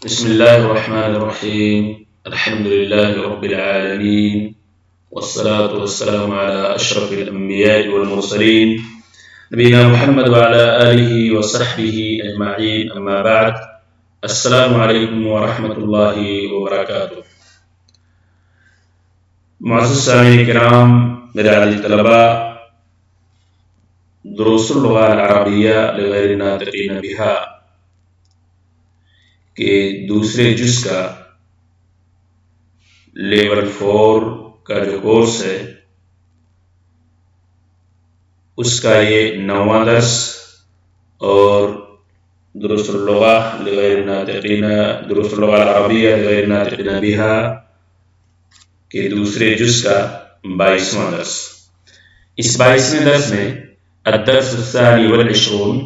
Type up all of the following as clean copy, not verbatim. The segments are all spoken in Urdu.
بسم الله الرحمن الرحيم. الحمد لله رب العالمين، والصلاة والسلام على أشرف الأنبياء والمرسلين نبينا محمد وعلى آله وصحبه أجمعين، أما بعد. السلام عليكم ورحمة الله وبركاته. معزز السامعين الكرام، میرے عزیز طلباء، دروس اللغة العربية لغير الناطقين بها کے دوسرے جز کا لیول 4 کا جو کورس ہے اس کا یہ 9واں درس اور دروس اللغة لغیر ناطقین دروس اللغة العربیہ لغیر ناطقین بها کے دوسرے جز کا 22واں درس۔ اس 22ویں درس میں الدرس الثانی والعشرون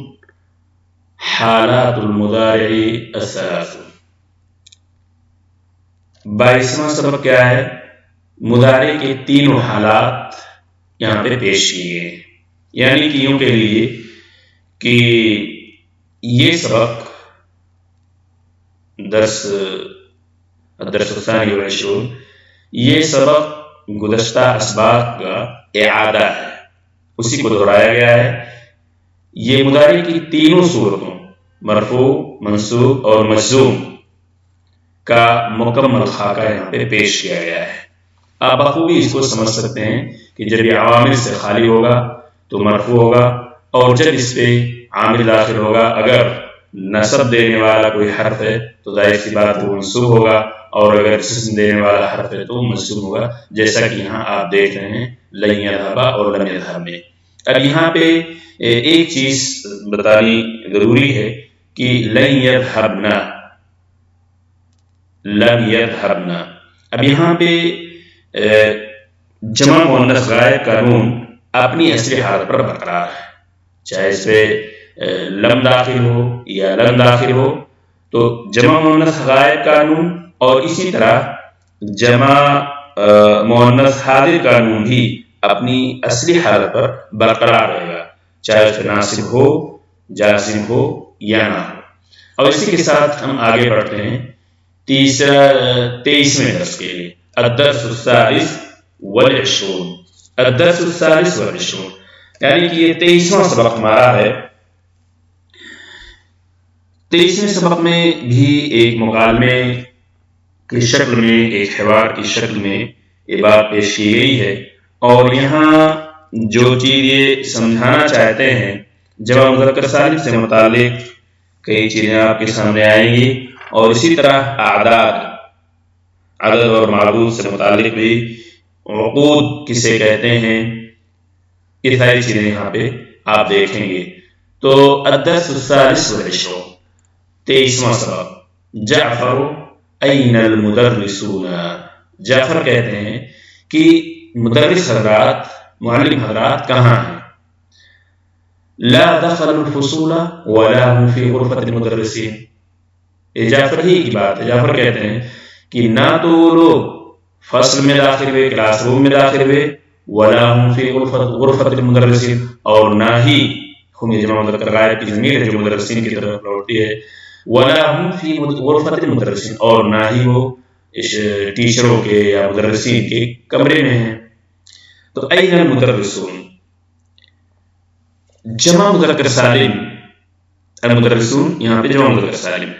حالات المضارع الثلاث، 22واں سبق کیا ہے؟ مضارع کے تینوں حالات یہاں پہ پیش کیے ہیں، یعنی کہ یوں کہہ لیجیے کہ یہ سبق الدرس الثانی والعشرون یہ سبق گزشتہ اسباق کا اعادہ ہے، اسی کو دہرایا گیا ہے۔ یہ مضارع کی تینوں صورتوں مرفوع، منصوب اور مجزوم کا مکمل خاکہ یہاں پہ پیش کیا گیا ہے۔ آپ بخوبی اس کو سمجھ سکتے ہیں کہ جب یہ عوامل سے خالی ہوگا تو مرفوع ہوگا، اور جب اس پہ عامل داخل ہوگا، اگر نصب دینے والا کوئی حرف ہے تو ظاہر سی بات وہ منصوب ہوگا، اور اگر جسم دینے والا حرف ہے تو مجزوم ہوگا، جیسا کہ یہاں آپ دیکھ رہے ہیں لن یذهب اور لم یذهب میں۔ اب یہاں پہ ایک چیز بتانی ضروری ہے کہ لن یذهبنا، لم یذهبنا، اب یہاں پہ جمع مؤنث غائب کا نون اپنی اصلی حالت پر برقرار ہے، چاہے اس پہ لم داخل ہو یا لن داخل ہو، تو جمع مؤنث غائب کا نون اور اسی طرح جمع مؤنث حاضر کا نون بھی اپنی اصلی حالت پر برقرار رہے گا، چاہے اس پہ ناصب ہو، جازم ہو یا نہ ہو۔ اور اسی کے ساتھ ہم آگے بڑھتے ہیں 23ویں درس کے لیے، الدرس الثالث والعشرون، الدرس الثالث والعشرون، یعنی کہ یہ 23واں سبق ہمارا ہے۔ 23ویں سبق میں بھی ایک مکالمے کی شکل میں، ایک حوار کی شکل میں یہ بات پیش کی گئی ہے، اور یہاں جو چیز یہ سمجھانا چاہتے ہیں جمع مذکر سالم سے متعلق کئی چیزیں آپ کے سامنے آئیں گی، اور اسی طرح اعداد، عدد اور معدود سے متعلق بھی، عقود کسے کہتے ہیں، یہ ساری چیزیں یہاں پہ آپ دیکھیں گے۔ تو الدرس الثالث والعشرون، 23واں سبق، جعفر این المدرسون، جعفر کہتے ہیں کہ مدرس حضرات، معلم حضرات کہاں ہیں؟ لا دخلوا الفصول ولا هم في غرفة المدرسين، یہ جعفر ہی کی بات ہے۔ جعفر کہتے ہیں کہ نہ تو وہ لوگ فصل میں داخل ہوئے، کلاس روم میں داخل ہوئے، ولا هم في غرفة المدرسين، اور نہ ہی ہم یہ جمع مذکر غائب کی ضمیر ہے جو مدرسین کی طرف لوٹتی ہے، ولا هم في غرفة المدرسين، اور نہ ہی وہ ٹیچروں کے یا مدرسین کے کمرے میں ہیں۔ تو این المدرسون، جمع مذکر سالم، المدرسون یہاں پہ جمع مذکر سالم،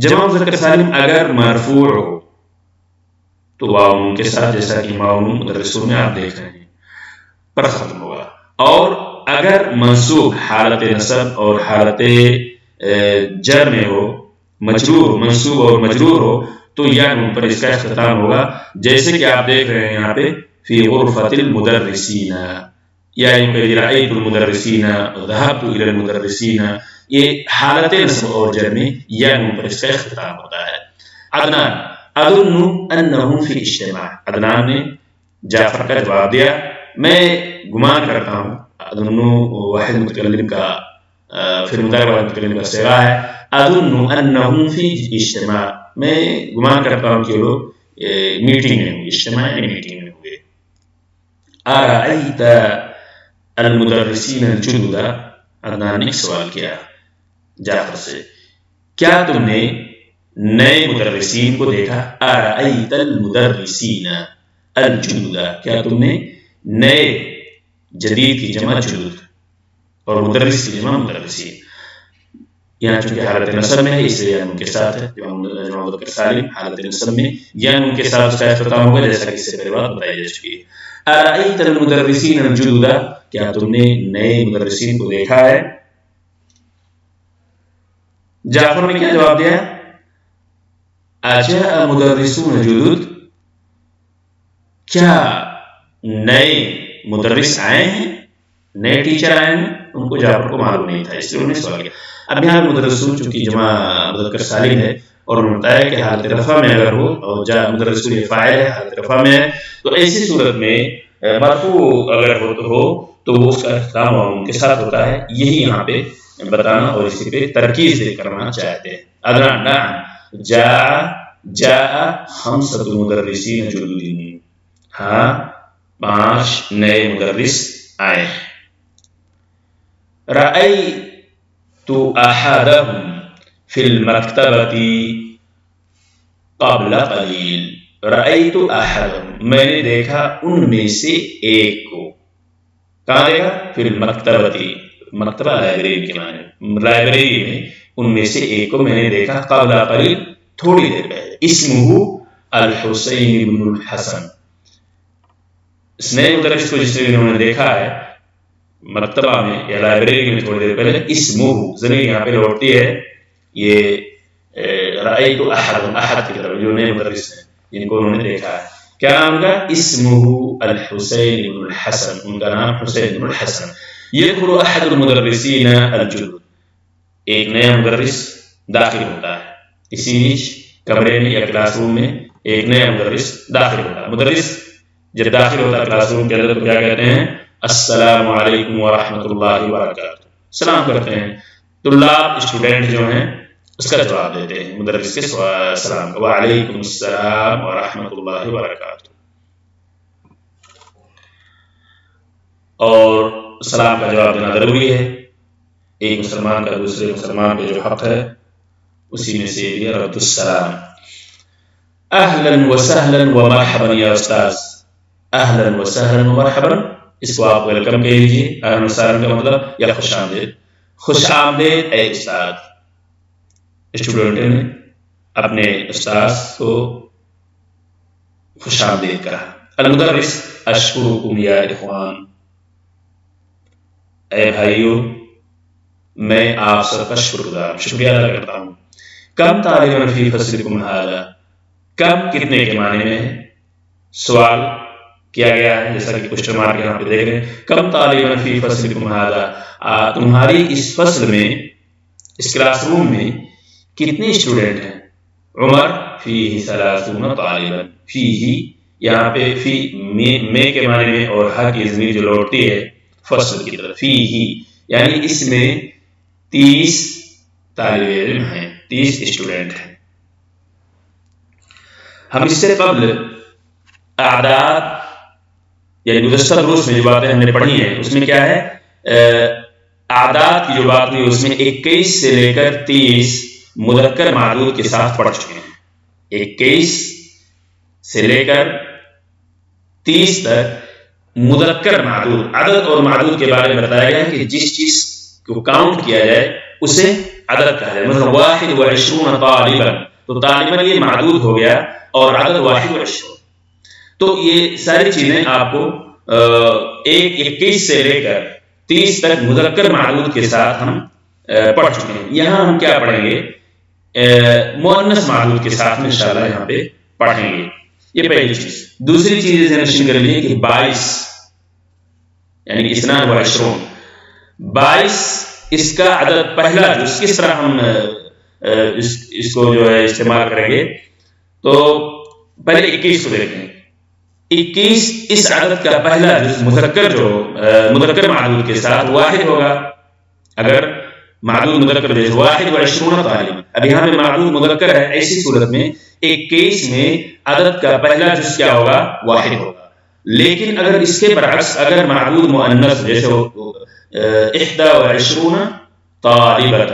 جمع مذکر سالم اگر مرفوع ہو تو واو کے ساتھ، جیسا کہ واو مدرسون میں آپ دیکھ رہے ہیں، پر ختم ہوگا، اور اگر منصوب حالت نصب اور حالت جر میں ہو، مجرور، منصوب اور مجرور ہو، تو یا نون پر اس کا اختتام ہوگا، جیسے کہ آپ دیکھ رہے ہیں یہاں پہ فی غرفۃ المدرسین، یا رأیت المدرسین، ذهبت الی المدرسین، یہ حالت نصب اور جر میں یا نون پر اس کا اختتام ہوتا ہے۔ عدنان، اظن انہم فی اجتماع، عدنان نے جعفر کا جواب دیا، میں گمان کرتا ہوں، اظن واحد متکلم کا پھر مضارع واحد متکلم کا صیغہ ہے، اظن انہم فی اجتماع، میں گمان کرتا ہوں کہ لوگ میٹنگ میں ہوئے، اجتماع یعنی میٹنگ میں ہوئے۔ ارأیت المدرسین الجدد، عدنان نے سوال کیا جعفر سے، کیا تم نے نئے مدرسین کو دیکھا. ارأیت المدرسین الجدد، کیا تم نے نئے، جدید کی جمع جدد اور مدرس کی جمع مدرسین. یہاں چونکہ حالت نصب میں ہے اس لیے ان کے ساتھ ہے، جمع مذکر سالم حالت نصب میں یا ان کے ساتھ اس کا اختتام ہوگا، جیسا کہ اس سے پہلے بات بتائی جا چکی ہے. ارأیت المدرسین الجدد، کیا تم نے نئے مدرسین کو دیکھا ہے؟ جعفر نے کیا جواب دیا؟ اجاء مدرسون جدد، کیا نئے مدرس آئے ہیں، نئے ٹیچر آئے ہیں؟ ان کو جعفر کو معلوم نہیں تھا، اس لیے انہوں نے سوال کیا. اب یہاں مدرسون چونکہ جمع مذکر سالم ہے اور انہوں نے بتایا کہ حالت رفع میں اگر ہو اور جا مدرسون یہ فاعل ہے حالت رفع میں ہے، تو ایسی صورت میں مرفوع اگر ہو تو اس کا اختتام ان کے ساتھ ہوتا ہے. یہی یہاں پہ بتانا اور اسی پہ ترکیز دے کرنا چاہتے ہیں. ادنا نعم جاء خمسۃ مدرسین جدد، ہاں 5 نئے مدرس آئے. رأیت احدهم فی المکتبۃ قبل قلیل، رأیت احدهم، میں نے دیکھا ان میں سے ایک کو. کہاں دیکھا؟ فی المکتبۃ، مکتبہ لائبریری کے معنی، لائبریری میں ان میں سے ایک کو میں نے دیکھا. قبل قلیل، تھوڑی دیر پہلے. اسمہ الحسین بن الحسن، اس نئے مدرس کو جس نے انہوں نے دیکھا ہے مکتبہ میں یا لائبریری میں تھوڑی دیر پہلے، اسمہ ضمیر یہاں پہ لوٹتی ہے یہ رأیت احد کی طرف، جو نئے مدرس ہیں جن کو انہوں نے دیکھا ہے. کیا نام کا؟ اسمہ الحسین بن الحسن، ان کا نام حسین بن الحسن. یدخل احد المدرسین الجدد، ایک نیا مدرس داخل ہوتا ہے. اسی بیچ کمرے میں یا کلاس روم میں ایک نیا مدرس داخل ہوتا ہے. مدرس جب داخل ہوتا ہے کلاس روم کے اندر تو کیا کہتے ہیں؟ السلام علیکم ورحمۃ اللہ وبرکاتہ، سلام کرتے ہیں. طلاب اسٹوڈنٹ جو ہیں اس کا جواب دیتے ہیں مدرس کے سلام کا، وعلیکم السلام ورحمۃ اللہ وبرکاتہ. اور سلام کا جواب دینا ضروری ہے. ایک مسلمان کا دوسرے مسلمان پہ جو حق ہے اسی میں سے یہ رد السلام. اہلا وسہلا ومرحبا یا استاذ، اہلا وسہلا ومرحبا، اس کو آپ ویلکم کہہ لیجیے. اہلا وسہلا کا مطلب یا خوش آمدید، خوش آمدید اے استاد. اسٹوڈنٹ نے اپنے استاذ کو خوش آمدید کہا. المدرس اشکرکم یا اخوان، اے بھائیو میں آپ سب کا شکریہ ادا کرتا ہوں. کم طالبا فی فصلکم ھذا، کم کتنے کے معنی میں سوال کیا گیا ہے، جیسا کہ کوشچن مارک یہاں پہ دیکھ رہے ہیں. کم طالبا فی فصلکم ھذا، تمہاری اس فصل میں، اس کلاس روم میں کتنے اسٹوڈنٹ ہیں؟ عمر فیہ 30 طالبا، فیہ یہاں پہ فی میں کے معنی میں اور ہا کی ضمیر جو لوٹتی ہے فصل کی طرف، فیہ یعنی اس میں 30 طالب علم ہیں، 30 اسٹوڈنٹ ہیں. ہم اس سے قبل اعداد یعنی گزشتہ دروس میں جو باتیں ہم نے پڑھی ہیں اس میں کیا ہے، اعداد کی جو بات ہوئی اس میں 21 سے لے کر 30 مذکر معدود کے ساتھ پڑھ چکے ہیں. 21 سے لے کر 30 تک مذکر معدود، عدد اور معدود کے بارے میں بتایا گیا ہے کہ جس چیز کو کاؤنٹ کیا جائے اسے عدد کہا جائے. مثلا 21 طالبا، تو طالبا یہ معدود ہو گیا اور عدد 21. تو یہ ساری چیزیں آپ کو 21 سے لے کر 30 تک مذکر معدود کے ساتھ ہم پڑھ چکے ہیں. یہاں ہم کیا پڑھیں گے؟ مؤنث معدود کے ساتھ میں انشاءاللہ یہاں پہ پڑھیں گے. یہ پہلی چیز. دوسری چیز ذہن کر لیجیے کہ 22 یعنی 22، 22 اس کا عدد پہلا جز کس طرح ہم اس کو جو ہے استعمال کریں گے. تو پہلے 21 کو دیکھیں. 21 اس عدد کا پہلا جز مذکر جو مذکر معدود کے ساتھ واحد ہوگا. اگر معدود مذکر جیسے 21 طالب، اب یہاں پہ معدود مذکر ہے، ایسی صورت میں 21 میں عدد کا پہلا جز کیا ہوگا؟ واحد ہوگا. لیکن اگر اس کے برعکس اگر معدود مؤنث جیسے 21 طالبۃ،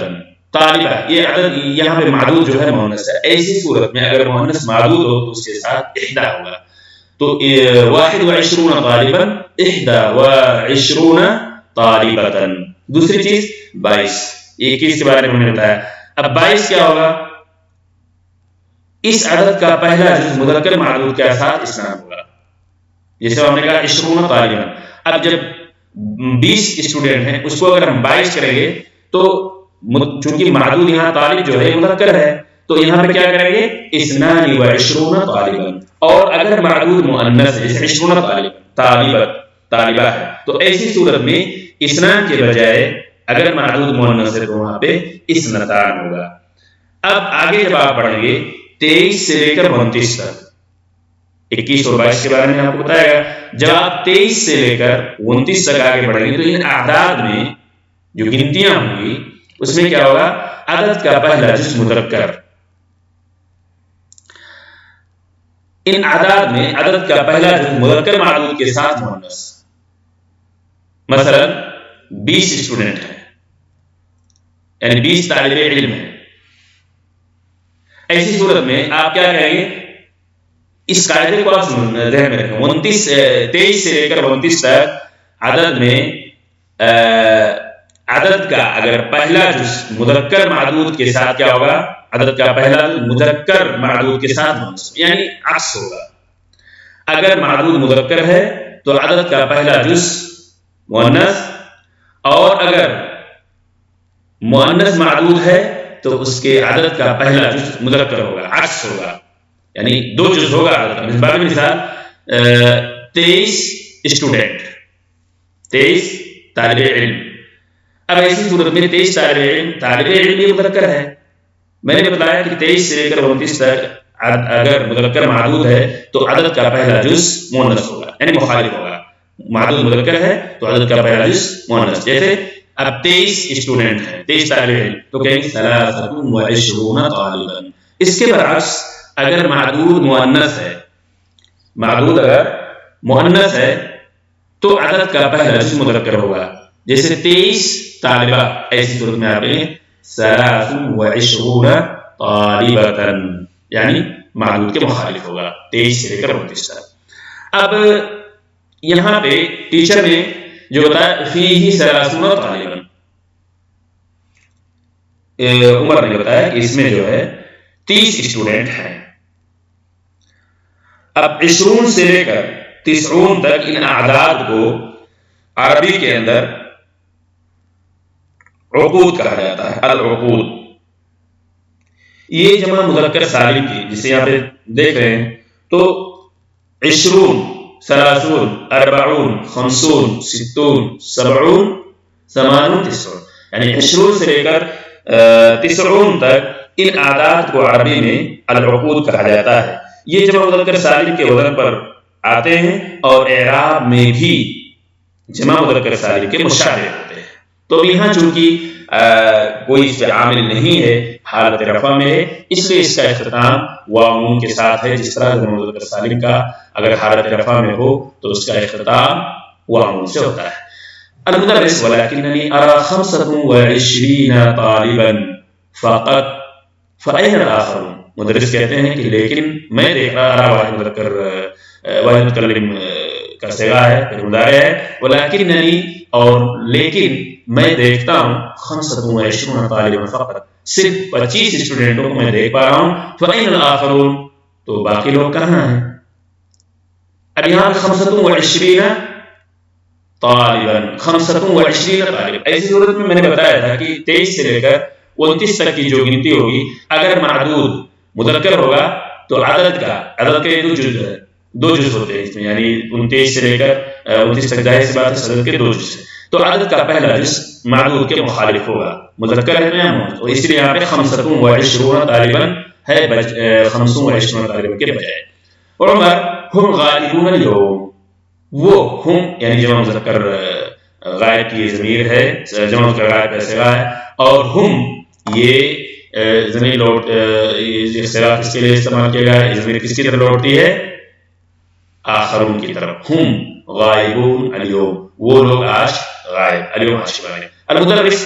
طالبہ یہ عدد یہاں پہ معدود جو ہے مؤنث ہے. ایسی صورت میں اگر مؤنث معدود ہو تو اس کے ساتھ احدا ہوگا. تو 21 طالبا 21 طالبتا. دوسری چیز 22. 21 کے بارے میں ہم نے بتایا. اب 22 کیا ہوگا؟ اس عدد کا پہلا جز مذکر معدود کے ساتھ اسناد ہوگا. جیسے ہم نے کہا 20 طالبا. اب جب 20 اسٹوڈنٹ ہیں اس کو اگر ہم 22 کریں گے تو چونکہ معدود یہاں طالب جو ہے مذکر ہے تو یہاں پہ کیا کریں گے 22 طالبا. اور اگر معدود مؤنث ہے جیسے 20 طالبہ ہے تو ایسی صورت میں اسنان کے بجائے اگر معدود مؤنث ہے تو وہاں پہ اسنتان ہوگا. اب آگے جب آپ پڑھیں گے 23 سے لے کر 29 تک 21 اور 22 کے بارے میں آپ کو بتایا گا. جب آپ 23 سے لے کر 29 تک آگے بڑھیں گے تو ان اعداد میں جو گنتیاں ہوں گی اس میں کیا ہوگا؟ عدد کا پہلا جز مذکر. ان اعداد میں عدد کا پہلا جز مذکر معدود کے ساتھ مؤنث. مثلا 20 اسٹوڈنٹ ہیں یعنی 20 طالب علم ہیں. ایسی صورت میں آپ کیا کہیں گے؟ اس قاعدے کو آپ ذہن میں رکھیں. 23 سے لے کر 29 تک عدد میں عدد کا اگر پہلا جز مذکر معدود کے ساتھ کیا ہوگا؟ عدد کا پہلا جز مذکر معدود کے ساتھ مؤنث یعنی عکس ہوگا. اگر معدود مذکر ہے تو عدد کا پہلا جز مؤنث، اور اگر مؤنث معدود ہے تو اس کے عدد کا پہلا جز مذکر ہوگا، عکس ہوگا یعنی 2 جز ہوگا عدد کا. بارے مثال 23 اسٹوڈنٹ 23 طالب علم. اب ایسی صورت میں 23 طالب علم یہ مذکر ہے. میں نے بتایا کہ 23 سے لے کر 29 تک اگر مذکر معدود ہے تو عدد کا پہلا جز مؤنث ہوگا یعنی مخالف ہوگا. معدود مذکر ہے تو عدد کا پہلا جز مؤنث. جیسے اب 23 اسٹوڈنٹ ہیں 23 طالب علم تو کہیں گے 23 طالبا. اس کے برعکس اگر معدود مؤنث ہے، معدود اگر مؤنث ہے تو عدد کا پہلا جز مذکر ہوگا. جیسے 23 طالبہ، ایسی صورت میں آپ کہیں 23 طالبتا یعنی معدود کے مخالف ہوگا 23 سے لے کر 29 تک. اب یہاں پہ ٹیچر نے جو بتایا فیہ 30 طالبا، عمر نے بتایا کہ اس میں جو ہے 30 اسٹوڈنٹ ہیں. اب 20 سے لے کر 90 تک ان اعداد کو عربی کے اندر عقود کہا جاتا ہے. العقود یہ جمع مذکر سالم کی، جسے یہاں پہ دیکھ رہے ہیں تو 20 30 40 50 60 70 80 90 یعنی 20 سے لے کر 90 تک ان اعداد کو عربی میں العقود کہا جاتا ہے. یہ جمع مذکر سالم کے وزن پر آتے ہیں اور اعراب میں بھی جمع مذکر سالم کے مشابہ ہوتے ہیں. تو یہاں چونکہ کوئی اس پہ عامل نہیں ہے، حالت رفع میں ہے، اس لیے اس کا اختتام واو کے ساتھ ہے. جس طرح جمع مذکر سالم کا اگر حالت رفع میں ہو تو اس کا اختتام واو سے ہوتا ہے. المدرس ولكنني أرى 25 طالبا فقط فأين الآخرون. مدرس کہتے ہیں کہ لیکن میں دیکھ رہا واحد مذکر واحد متکلم کا صیغہ ہے، پھر مضارع ہے. ولكنني اور لیکن میں دیکھتا ہوں 25 طالبا فقط، صرف 25 اسٹوڈنٹوں کو میں دیکھ پا رہا ہوں. فأين الآخرون تو باقی لوگ کہاں ہیں؟ اب یہاں 25 طالبا 25 طالب. ایسی صورت میں نے بتایا تھا کہ 23 سے لے کر 29 تک کی جو گنتی ہوگی اگر معدود مذکر ہوگا تو عدد کے 2 جز ہوتے ہیں اس میں، یعنی 29 سے لے کر 29 تک ظاہر سی بات ہے عدد کے 2 جز ہیں. تو عدد کا پہلا جز معدود کے مخالف ہوگا، مذکر ہے یا مؤنث. تو اس لیے یہاں پہ 25 طالبا ہے 25 طالبا کے بجائے. عمر ہم غائبون اليوم، وہ ہم یعنی جمع مذکر غائب کی ضمیر ہے، جمع مذکر غائب کا صیغہ ہے، اور ہم یہ ضمیر لوٹ یہ صیغہ کس کے لیے استعمال کیا گیا ہے؟ ضمیر کس کی طرف لوٹتی ہے؟ آخرون کی طرف. ہم غائبون اليوم، وہ لوگ آج غائب. اليوم المدرس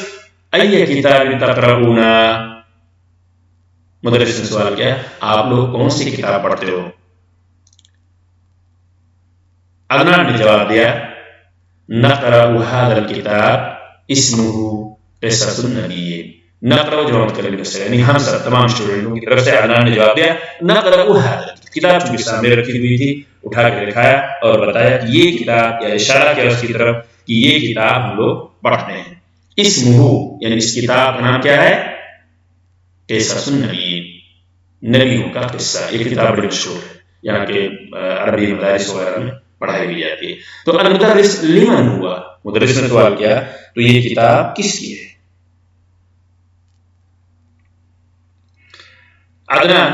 ای کتاب تقرؤون، مدرس نے سوال کیا آپ لوگ کون سی کتاب پڑھتے ہو؟ عدنان نے جواب دیا نقرأ هذا الكتاب اسمه قصص النبی، نقرأ جو متکلم سے یعنی ہم سب تمام اسٹوڈنٹوں کی طرف سے عدنان نے جواب دیا نقرأ هذا، کتاب چونکہ سامنے رکھی ہوئی تھی اٹھا کے دکھایا اور بتایا کہ یہ کتاب، یا اشارہ کیا اس کی طرف کہ یہ کتاب ہم لوگ پڑھتے ہیں. اسمہ یعنی اس کتاب کا نام کیا ہے؟ قصص النبی، نبیوں کا قصہ. یہ کتاب بڑی مشہور ہے، یہاں کے عربی مدارس وغیرہ میں پڑھائی بھی جاتی ہے. تو المدرس لمن ہوا، مدرس نے سوال کیا تو یہ کتاب کس کی ہے؟ عدنان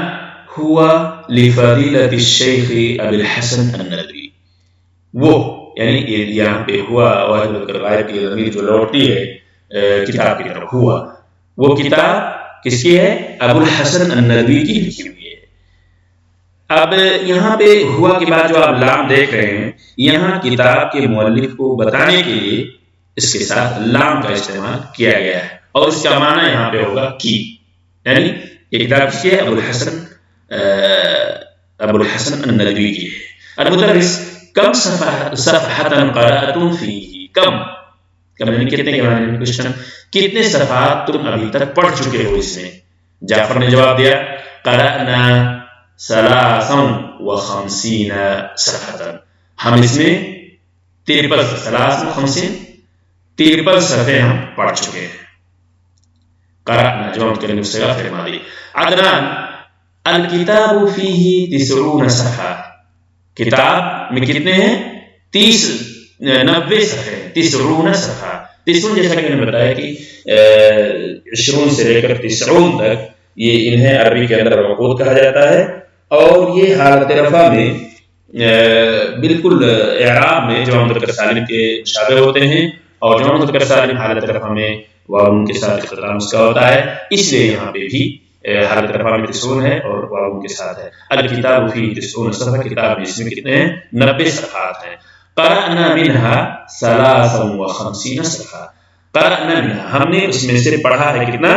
ہوا لفضیلۃ الشیخ ابی الحسن الندوی، وہ یعنی یہاں پہ ہوا غائب کی ضمیر جو لوٹتی ہے کتاب کی طرف، ہوا وہ کتاب کس کی ہے؟ ابو الحسن الندوی کی لکھی ہوئی ہے. اب یہاں پہ ہوا کے بعد جو آپ لام دیکھ رہے ہیں، یہاں کتاب کے مؤلف کو بتانے کے لیے اس کے ساتھ لام کا استعمال کیا گیا ہے، اور اس کا معنی یہاں پہ ہوگا کی، یعنی یہ کتاب کس کی ہے؟ ابو الحسن الندوی کی ہے. المدرس کم صفحۃ قرأتم فیہ، کم یعنی کتنے کے معنی میں کوشچن، کتنے صفحات تم ابھی تک پڑھ چکے ہو اس میں؟ جعفر نے جواب دیا قرأنا 53 صفحۃ، ہم اس میں 53 صفحے ہم پڑھ چکے ہیں. قرأنا جو متکلم صیغہ فعل ماضی. عدنان الکتاب فیہ 90 صفحہ، کتاب میں کتنے ہیں؟ 90 صفحے، 90 صفحہ. 90 جیسا کہ میں نے بتایا کہ 20 سے لے کر 90 تک یہ انہیں عربی کے اندر عقود کہا جاتا ہے، اور یہ حالت رفع میں بالکل اعراب میں جمع مذکر سالم کے مشابہ ہوتے ہیں، اور جمع مذکر سالم حالت رفع میں واو کے ساتھ اختتام اس کا ہوتا ہے، اس لیے یہاں پہ بھی حالت رفع میں 90 ہے اور واو کے ساتھ ہے. الکتاب فی 90 صفحہ، کتاب اس میں کتنے ہیں؟ 90 صفحات ہیں. قرأنا منها 53 صفحہ، قرأنا منها ہم نے اس میں سے پڑھا ہے کتنا؟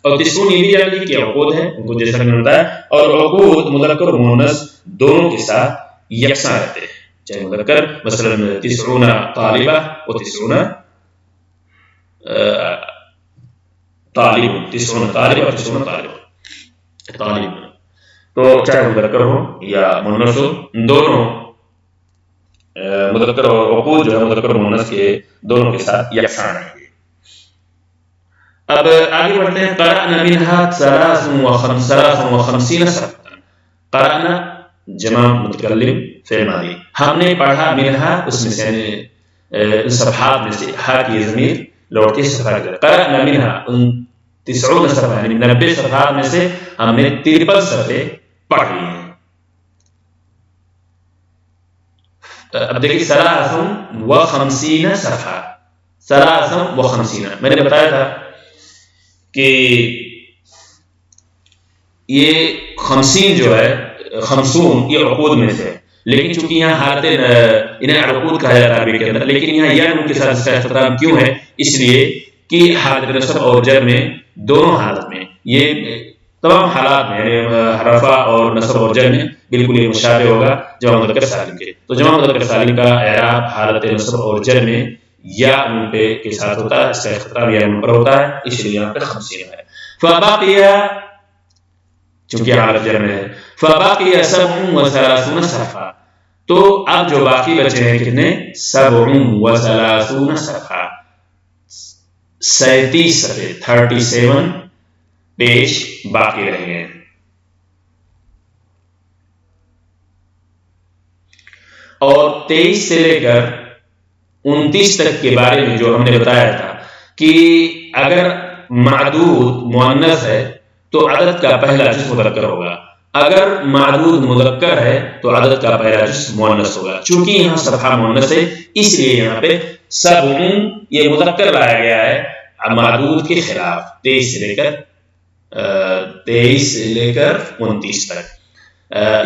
اور 90 یہ بھی جان لی کہ عقود ہے ان کو جیسا کہ میں نے بتایا، اور عقود مذکر و مؤنث دونوں کے ساتھ یکساں رہتے ہیں، چاہے مذکر مثلا 90 طالبہ و 90 طالب، 90 طالب اور 90 طالب، تو چاہے مذکر ہو یا مؤنث ہو، دونوں مذکر اور عقود جو ہے مذکر و مؤنث کے دونوں کے ساتھ یکساں رہیں گے. اب آگے بڑھتے ہیں. قرأنا منها 53 صفحہ، قرأنا جمع متکلم فعل ماضی، ہم نے پڑھا منها اس میں سے صفحات میں سے، ہا کی ضمیر لوٹتی ہے صفحہ کی طرف. قرأنا منها 90 صفحہ یعنی 90 صفحات میں سے ہم نے 53 صفحے پڑھ لیے ہیں. اب دیکھیے 53 صفحہ، 53 میں نے بتایا تھا کہ یہ 50 جو ہے 50 یہ عقود میں سے، لیکن چونکہ یہاں حالت انہیں عقود کہا جاتا ہے عربی کے اندر، لیکن یہاں یا ان کے ساتھ اس کا اختتام کیوں ہے؟ اس لیے کہ حالت نصب اور جر میں دونوں حالت میں یہ تمام حالات میں یعنی رفع اور نصب اور جر میں بالکل یہ مشابہ ہوگا جمع مذکر سالم کے. تو جمع مذکر سالم کا اعراب حالت نصب اور جر میں یا ان پہ کے ساتھ ہوتا ہے، اس کا اختتام یا ان پر ہوتا ہے، اس لیے یہاں پہ 50 ہے. فبقي چونکہ حالت جر میں ہے، فبقي 37 صفحہ، تو اب جو باقی بچے ہیں کتنے؟ 37 صفحہ، 37 صفحے، 37 پیج باقی رہ گئے. اور 23 سے لے کر 29 تک کے بارے میں جو ہم نے بتایا تھا کہ اگر معدود مؤنث ہے تو عدد کا پہلا جز مذکر ہوگا، اگر معدود مذکر ہے تو عدد کا پہلا جز مؤنث ہوگا. چونکہ یہاں صفحہ مؤنث ہے اس لیے یہاں پہ 7 یہ مذکر لایا گیا ہے معدود کے خلاف. 23 سے لے کر 29 تک،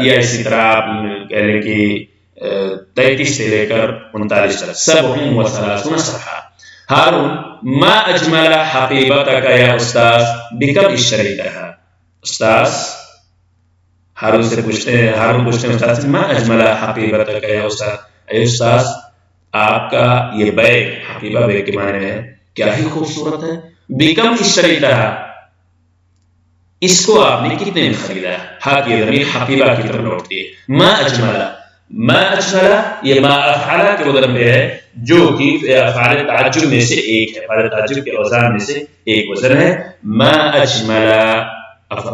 یا اسی طرح آپ کہہ لیں کہ 33 سے لے کر 39 تک. 37 صفحہ. هارون ما أجمل حقيبتك يا أستاذ بكم اشتريتها؟ أستاذ ہارون پوچھتے ہیں استاد سے ما اجمل حقیبتک یا استاد، اے استاد آپ کا یہ بیگ، حقیبہ بیگ کے معنی میں ہے کیا ہی خوبصورت ہے، بکم اشتریتها، اس کو آپ نے کتنے میں خریدا؟ ہا کی ضمیر حقیبہ کی طرف لوٹتی ہے. ما اجمل، ما اجمل یہ ما افعل کے وزن پہ ہے، جو کہ افعال تعجب میں سے ایک ہے، افعال تعجب کے اوزان میں سے ایک وزن ہے. ما اجمل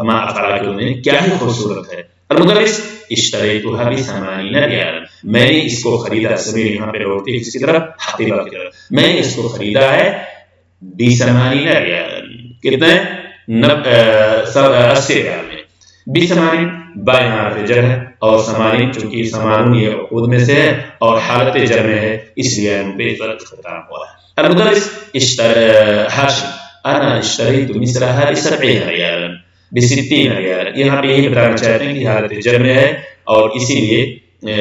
ما افعل کے وزن کیا ہی خوبصورت ہے. المدرس اشتریتها ب80 ریال، میں نے اس کو خریدا، ضمیر یہاں پہ لوٹتی ہے کس کی طرف؟ حقیبہ کی طرف. میں نے اس کو خریدا ہے ب80 ریال، کتنے؟ 80 ریال میں. ب80 با یہاں حرف جر ہے، اور 80 چونکہ 80 یہ عقود میں سے ہے اور حالت جر میں ہے، اس لیے ان پہ فرق ختم ہوا ہے. المدرس ہاشم انا اشتریت مثلها ب70 ریالا، ب60 ریال. یہاں پہ یہی بتانا چاہتے ہیں کہ حالت جر میں ہے، اور اسی لیے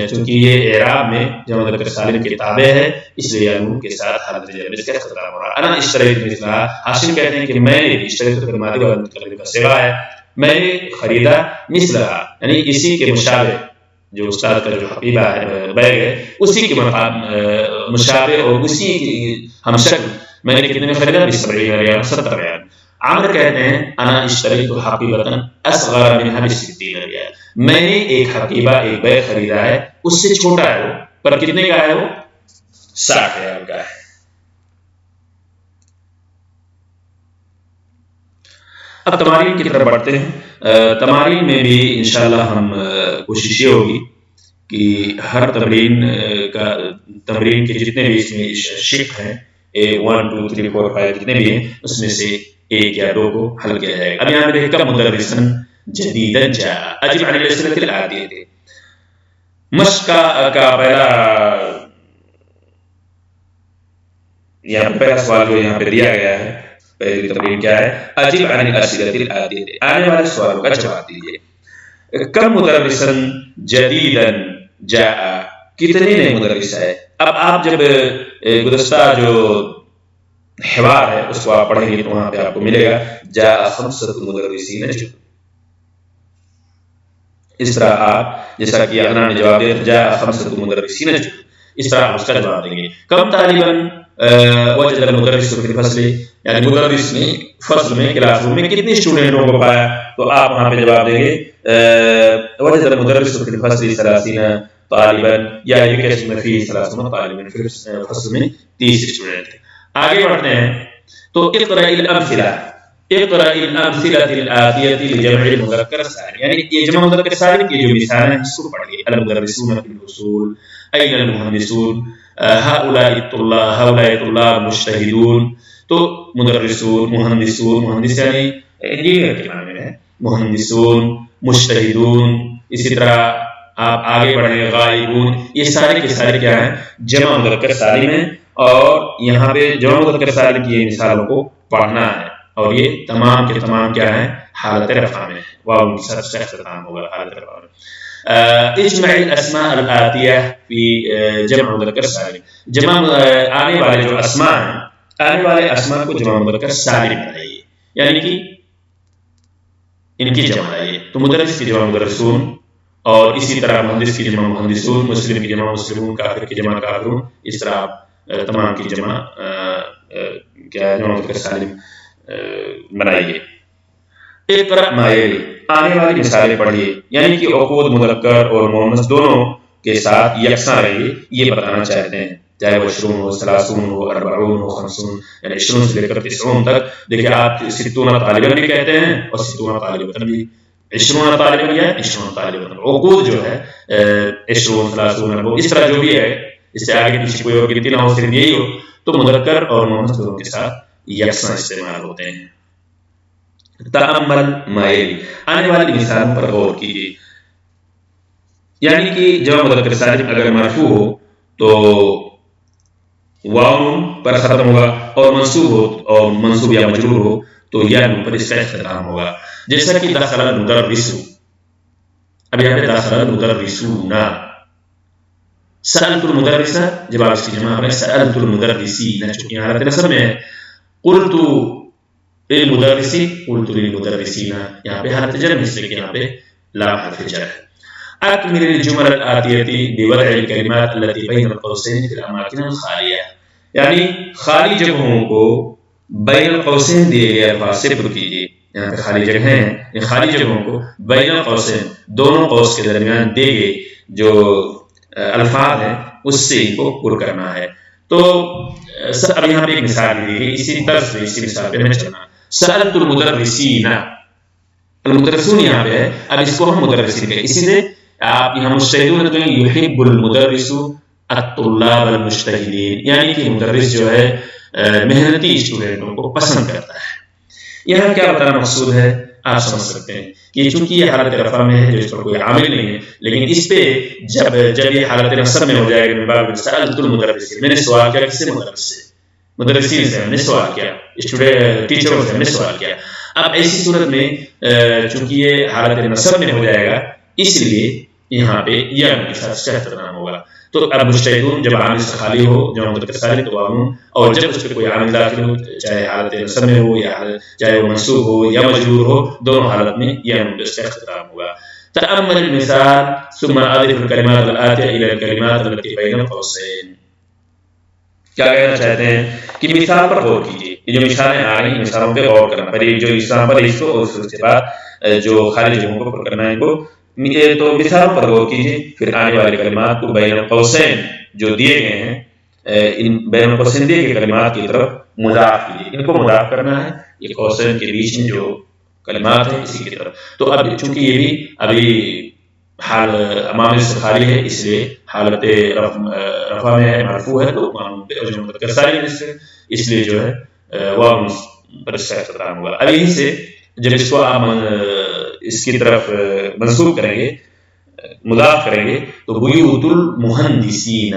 چونکہ یہ اعراب میں جمع مذکر سالم کے تابع ہے، اس لیے نون کے ساتھ حالت جر میں اس کا ختم ہو رہا ہے. انا اشتریت مثلها، ہاشم کہتے ہیں کہ میں نے اشتریت کا ماضی والا متکلم کا صیغہ ہے، میں نے خریدا مثلها یعنی اسی کے مشابہ، جو استاد کا جو حقیبہ ہے بیگ ہے اسی کے مشابہ اور اسی کی ہم شکل میں نے کتنے میں خریدا؟ ب70 ریال، 70 ریال. عامر کہتے ہیں انا اشتریت حقیبۃ اصغر منها ب60 ریال، میں نے ایک حقیبہ، ایک بیگ خریدا ہے، اس سے چھوٹا ہے وہ، پر کتنے کا ہے وہ؟ 60 ریال کا ہے. اب تمارین کی طرف بڑھتے ہیں. تمارین میں بھی انشاءاللہ ہم کوشش یہ ہوگی کہ ہر تمرین کے جتنے بھی اس میں شق ہیں 1 2 3 4 5 جتنے بھی ہیں اس میں سے ایک یا دو کو حل کیا جائے گا. اب یہاں پہ دیکھیں کم مدرسن جدیدن جاء اجب عن الاسئلة الآتية. مشق کا پہلا یہاں پہ پہلا سوال جو یہاں پہ دیا گیا ہے، پہلی تمرین کیا ہے؟ اجب عن الاسئلة الآتية، آنے والے سوالوں کا جواب دیجیے. کم مدرسن جدیدن جاء، کتنے نئے مدرس ہے. اب آپ جب گزشتہ جو حوار ہے اس کو آپ پڑھیں گے تو وہاں پہ آپ کو ملے گا جاء 5 مدرسین جدد. اس طرح آپ جیسا کہ اغنا نے جواب دیا جاء 5 مدرسین جدد، اس طرح آپ اس کا جواب دیں گے. کم طالباً وجد المدرس فی الفصل، یعنی مدرس نے فصل میں کلاس روم میں کتنے اسٹوڈنٹوں کو پایا، تو آپ وہاں پہ جواب دیں گے وجد المدرس فی الفصل 30 طالباً، یا یہ کہ اس میں فی 30 طالباً، پھر فصل میں 30 اسٹوڈنٹ تھے. آگے بڑھتے ہیں تو اقرأ الامثلہ، اقرأ الامثلة الآتية لجمع المذکر السالم، یعنی یہ جمع مذکر سالم کی جو مثال ہیں اس کو پڑھیے. المدرسون فی الفصول، أين المهندسون، هؤلاء الطلاب مجتهدون. تو مدرسون، مہندسون، مہندس یعنی انجینئر کے معنی میں ہے، مہندسون، مجتہدون. اسی طرح آپ آگے بڑھیں غائبون، یہ سارے کے سارے کیا ہیں؟ جمع مذکر سالم ہیں، اور یہاں پہ جمع مذکر سالم کی مثالوں کو پڑھنا ہے، اور یہ تمام کے تمام کیا ہیں؟ حالت رفع میں. واو کے ساتھ اختتام ہوگا حالت رفع میں. اجمع الاسماء الآتیہ فی جمع مذکر سالم، جمع آنے والے جو اسماء ہیں، آنے والے اسماء کو جمع مذکر سالم بنائیے، یعنی کہ ان کی جمع آئیے. تو مدرس کی جمع مدرسون، اور اسی طرح مہندس کی جمع مہندسون، مسلم کی جمع مسلمون، کافر کی جمع کافرون. اس طرح آپ تمام کی جمع کیا جمع مذکر سالم بنائیے. اقرأ ما یلی، آنے والی مثالیں پڑھیے، یعنی کہ عقود مذکر اور مؤنث دونوں کے ساتھ یکساں رہیے، یہ بتانا چاہتے ہیں. چاہے وہ 20 ہو، 30 ہو، 40 ہو، 50، یعنی 20 سے لے کر 90 تک. دیکھیں آپ 60 طالباً بھی کہتے ہیں اور 60 طالباً بھی، 20 طالباً یا 20 طالباً. عقود جو ہے 20 30 40 اس طرح جو بھی ہے، اس سے آگے پیچھے کوئی اور گنتی نہ ہو، صرف یہی ہو، تو مذکر اور مؤنث دونوں کے ساتھ یکساں استعمال ہوتے ہیں. تأمل ما یلی، آنے والی مثالوں پر غور کیجیے. یعنی کہ جمع مذکر سالم اگر مرفوع ہو تو واو پر ختم ہوگا، اور منصوب ہو اور منصوب یا مجرور ہو تو یا پر اس کا اختتام ہوگا. جیسا کہ دخل المدرس، اب یہاں پہ دخل المدرسون، سألت المدرسہ جب آپ اس کی جمع کریں سألت المدرسین چونکہ حالت نصب میں ہے. قلت للمدرسی قلت للمدرسین یہاں پہ حالت جر میں اس لیے کہ یہاں پہ لام حرف جر ہے. اکمل الجمل الآتیتی بوضع الکلمات التي بین القوسین فی الاماکن الخالیہ یعنی خالی جگہوں کو بین القوسین دیے گئے الفاظ سے پر کیجیے. یہاں پہ خالی جگہیں ہیں خالی جگہوں کو بین القوسین دونوں قوس کے درمیان دیے گئے جو الفاظ ہیں اس سے ان کو پر کرنا ہے. تو اب یہاں پہ ایک مثال دی گئی اسی طرز پہ اسی مثال پہ میں چلنا. سألت المدرسین المدرسون یہاں پہ ہے اب اس کو ہم مدرسین کہیں اسی سے آپ یہاں مجتہدون تو یحب المدرس الطلاب المجتہدین یعنی کہ مدرس جو ہے محنتی اسٹوڈنٹوں کو پسند کرتا ہے. یہاں کیا بتانا مقصود ہے آپ سمجھ سکتے ہیں کہ چونکہ یہ حالت رفع میں ہے جو اس پر کوئی عامل نہیں ہے لیکن اس پہ جب یہ حالت نصب میں ہو جائے گا من باب سألت المدرسین میں نے سوال کیا کس سے مدرس سے مدرسین سے ہم نے سوال کیا اسٹوڈنٹ ٹیچروں سے ہم نے سوال کیا. اب ایسی صورت میں چونکہ یہ حالت نصب میں ہو جائے گا اس لیے یہاں پہ یا ان کے ساتھ شہر نام ہوگا. تو اب مجتہدون جب عامل سے خالی ہو جب مذکر سالم تو عامل اور جب اس پہ کوئی عامل داخل ہو چاہے حالت نصب میں ہو یا چاہے وہ منصوب ہو یا مجرور ہو دونوں حالت میں یا ان کے ساتھ اختتام ہوگا. تأمل المثال ثم أضف الكلمات الآتية إلى الكلمات التي بين القوسين. کیا کہنا چاہتے ہیں کہ مثال پر غور کیجیے. یہ جو مثالیں آ رہی ہیں مثالوں پہ غور کرنا پہلے جو ایگزامپل ہے اس کو اور اس کے بعد جو خالی جگہوں کو پر کرنا ہے ان کو تو مثالوں پر غور کیجیے. پھر آنے والے کلمات کو بین القوسین جو دیے گئے ہیں ان بین القوسین دیے گئے کلمات کی طرف مضاف کیجیے. ان کو مضاف کرنا ہے یہ قوسین کے بیچ میں جو کلمات ہیں اسی کی طرف. تو اب چونکہ یہ بھی ابھی حال امام سے خالی ہے اس لیے حالت رفع میں ہے مرفوع ہے تو جو مذکر سالم اس لیے جو ہے وہ پر اختتام ہوگا. اب یہیں سے جب اس کو آپ اس کی طرف منسوب کریں گے مضاف کریں گے تو بیوت المہندسین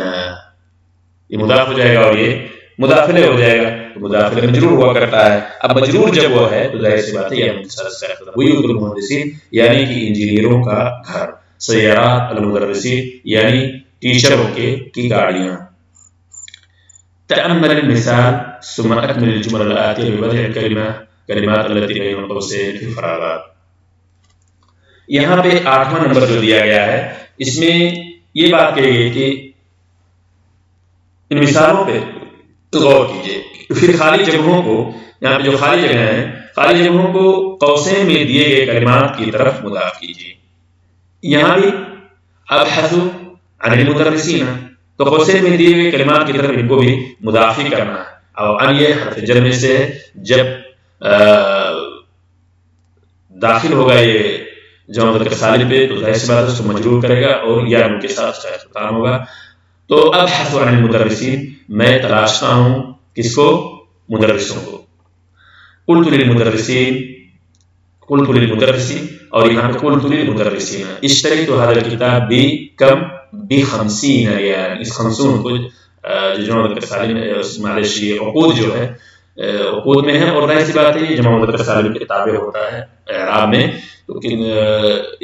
یہ مضاف ہو جائے گا اور یہ مضاف الیہ ہو جائے گا تو مضاف الیہ مجرور ہوا کرتا ہے. اب مجرور جب وہ ہے تو ظاہر سی بات ہے بیوت المہندسین یعنی کہ انجینئروں کا گھر سیارات المدرسین یعنی ٹیچروں کی گاڑیاں. تأمل المثال ثم أكمل الجمل الآتية بوضع الكلمات التي بين القوسين في الفراغات. یہاں پہ 8واں نمبر جو دیا گیا ہے اس میں یہ بات کہی گئی کہ ان مثالوں پہ غور کیجیے. پھر خالی جگہوں کو یہاں پہ جو خالی جگہ ہیں خالی جگہوں کو قوسین میں دیے گئے کلمات کی طرف مضاف کیجیے. یہاں بھی ابحث عن المدرسین تو قوسین میں دیے گئے کلمات کی طرف ان کو بھی مضاف ہی کرنا ہے. اور ان یہ حرف جر میں سے جب داخل ہوگا یہ جمع مذکر سالم پہ تو ظاہر سی بات ہے اس کو مجرور کرے گا اور یا ان کے ساتھ اختتام ہوگا. تو ابحث عن المدرسین میں تلاشتا ہوں کس کو مدرسوں کو. قلت للمدرسین قلت للمدرسین اور یہاں پہ قلت للمدرسین اشتریت هذا الكتاب بكم ب50 ریال. اس 50 کو جو جمع مذکر سالم معلش یہ عقود جو ہے عقود میں ہے اور ظاہر سی بات ہے یہ جمع مذکر سالم کے تابع ہوتا ہے اعراب میں. لیکن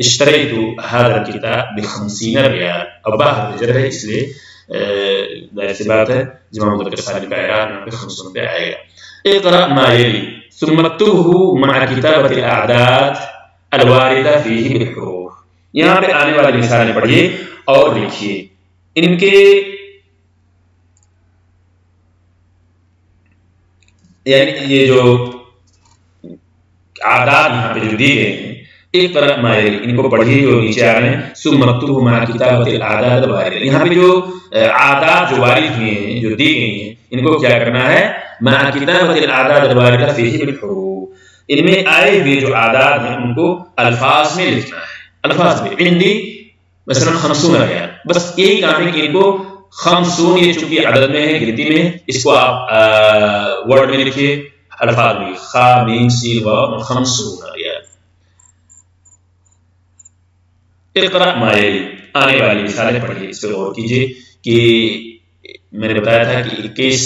اشتریت هذا الكتاب ب50 ریال اب باہر جر ہے اس لیے ظاہر سی بات ہے جمع مذکر سالم کا اعراب یہاں پہ 50 پہ آئے گا. اقرأ ما يلي ثم اكتبه مع كتابة الأعداد الواردة فيه بالحروف. یہاں پہ آنے والی مثالیں پڑھیے اور لکھیے. ان کے یعنی یہ جو اعداد یہاں پہ جو دی گئے ہیں اقرأ ما يلي ان کو پڑھیے جو نیچے آ رہے ہیں. ثم اكتبه مع كتابة الأعداد الواردة یہاں پہ جو اعداد جو وارد ہوئے ہیں جو دی گئی ہیں ان کو کیا کرنا ہے مع كتابة الأعداد الواردة فيه بالحروف. ان میں آئے ہوئے جو اعداد ہیں ان کو الفاظ میں لکھنا ہے. الفاظ میں عندي مثلا 50 ریال بس یہی کام ہے کہ ان کو 50 یہ چونکہ عدد میں ہے گنتی میں اس کو آپ ورڈ میں لکھیے الفاظ میں خا میم سین واو 50 ریال. اقرأ ما يلي آنے والی مثالیں پڑھیے اس پہ غور کیجیے کہ میں نے بتایا تھا کہ 21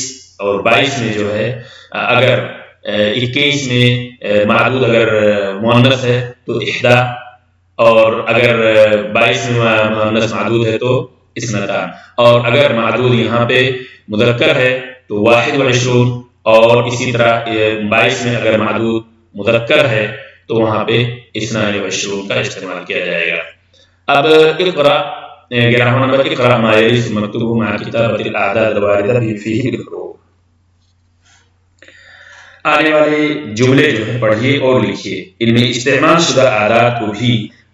اور 22 میں جو ہے اگر 21 میں معدود اگر مؤنث ہے تو احدا اور اگر 22 میں مؤنث معدود ہے تو اثنتان، اور اگر معدود یہاں پہ مذکر ہے تو 21، اور اسی طرح 22 میں اگر معدود مذکر ہے تو وہاں پہ 22 کا استعمال کیا جائے گا۔ اب اقرا 11واں نمبر، اقرا ما یلی مکتوب مع کتابۃ الاعداد الواردہ فیہ بالحروف، آنے والے جملے جو ہے پڑھیے اور لکھیے، ان میں استعمال شدہ اعداد کو بھی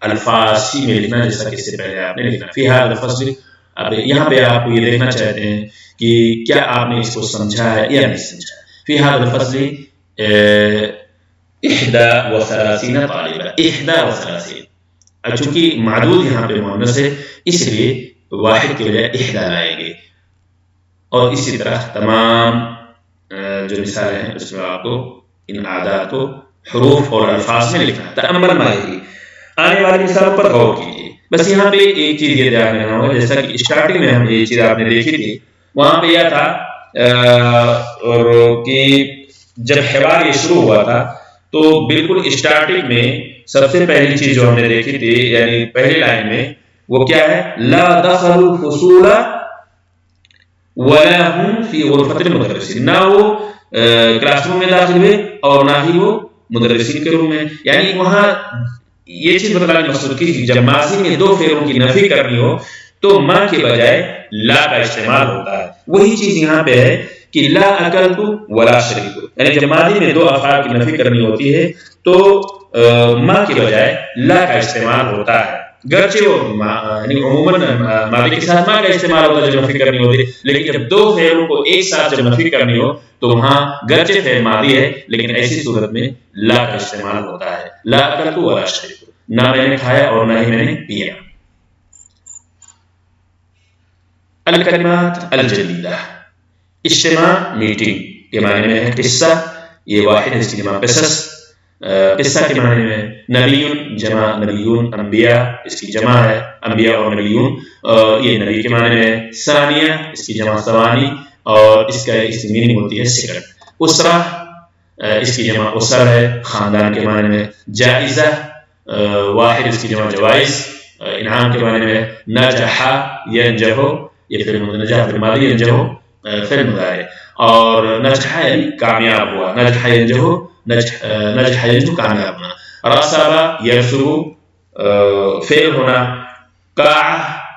الفاظی میں لکھنا، جیسا کہ اس سے پہلے آپ نے لکھنا۔ فی ھذا الفصل، اب یہاں پہ آپ یہ دیکھنا چاہتے ہیں کہ کیا آپ نے اس کو سمجھا ہے یا نہیں سمجھا۔ فی ھذا الفصل 31 طالبہ، 31، چونکہ معدود یہاں پہ مؤنث ہے اس لیے واحد کے بجائے 1 لائیں گے، اور اسی طرح تمام جو مثالیں ہیں اس میں آپ کو ان اعداد کو حروف اور الفاظ میں لکھنا ہے۔ تأمل ما یلی، آنے والی مثالوں پر غور کیجیے۔ بس یہاں پہ ایک چیز یہ دھیان رکھنا ہوگا، جیسا کہ اسٹارٹنگ میں ہم یہ چیز آپ نے دیکھی تھی، وہاں پہ یہ تھا اور کہ جب حوار یہ شروع ہوا تھا تو بالکل اسٹارٹنگ میں سب سے پہلی چیز جو ہم نے دیکھی تھی، یعنی پہلی لائن میں، وہ کیا ہے؟ لا دخلوا الفصول ولا هم فی غرفۃ المدرسین، نہ وہ کلاس روم میں داخل ہوئے اور نہ ہی وہ مدرسین کے روم میں۔ یعنی وہاں یہ چیز بتلانے مقصود کی جب ماضی میں 2 فعلوں کی نفی کرنی ہو تو ما کے بجائے لا کا استعمال ہوتا ہے۔ وہی چیز یہاں پہ ہے کہ لا اکلت ولا شربت، یعنی جب ماضی میں 2 افعال کی نفی کرنی ہوتی ہے تو ما کے بجائے لا کا استعمال ہوتا ہے، گرچہ وہ یعنی عموماً ماضی کے ساتھ ما کا استعمال ہوتا ہے جب نفی کرنی ہوتی ہے، لیکن جب 2 فعلوں کو ایک ساتھ جب نفی کرنی ہو تو وہاں گرچہ فعل ماضی ہے لیکن ایسی صورت میں لا کا استعمال ہوتا ہے۔ لا اکلت ولا شربت، نہ میں نے کھایا اور نہ ہی میں نے پیا۔ الکلمات الجدیدہ، اجتماع میٹنگ کے معنی میں ہے، قصہ یہ واحد ہے، اس کی جمع قصص، قصہ کے معنی میں نبی جمع نبیون، انبیاء اس کی جمع ہے، انبیاء اور نبیون، یہ نبی کے معنی میں ہے۔ ثانیہ اس کی جمع ثوانی، اور اس کی میننگ ہوتی ہے سیکنڈ۔ اسرہ اس کی جمع اسر ہے، خاندان کے معنی میں۔ جائزہ واحد اس کی جمع جوائز، انعام کے معنی میں۔ نجح ینجح، یہ فعل نجح فعل ماضی، ینجح فعل مضارع، اور نجح یعنی کامیاب ہوا، نجح ینجح، نجح ینجح کامیاب ہونا۔ رسب یرسب فعل ہونا۔ قاع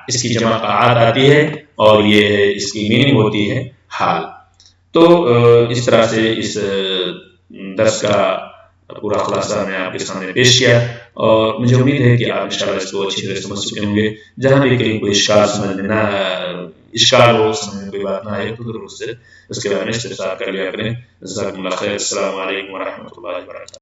اس کی جمع قاعات آتی ہے اور یہ اس کی میننگ ہوتی ہے حال۔ تو اس طرح سے اس درس کا پورا خلاصہ میں آپ کے سامنے پیش کیا، اور مجھے امید ہے کہ آپ انشاءاللہ اس کو اچھی طرح سمجھ چکے ہوں گے۔ جہاں بھی کہیں کوئی اشکال ہو، سمجھ میں کوئی بات نہ آئے تو ضرور اس کے بارے میں استفسار کر لیا کریں۔ جزاکم اللہ خیر، السلام علیکم ورحمۃ اللہ وبرکاتہ۔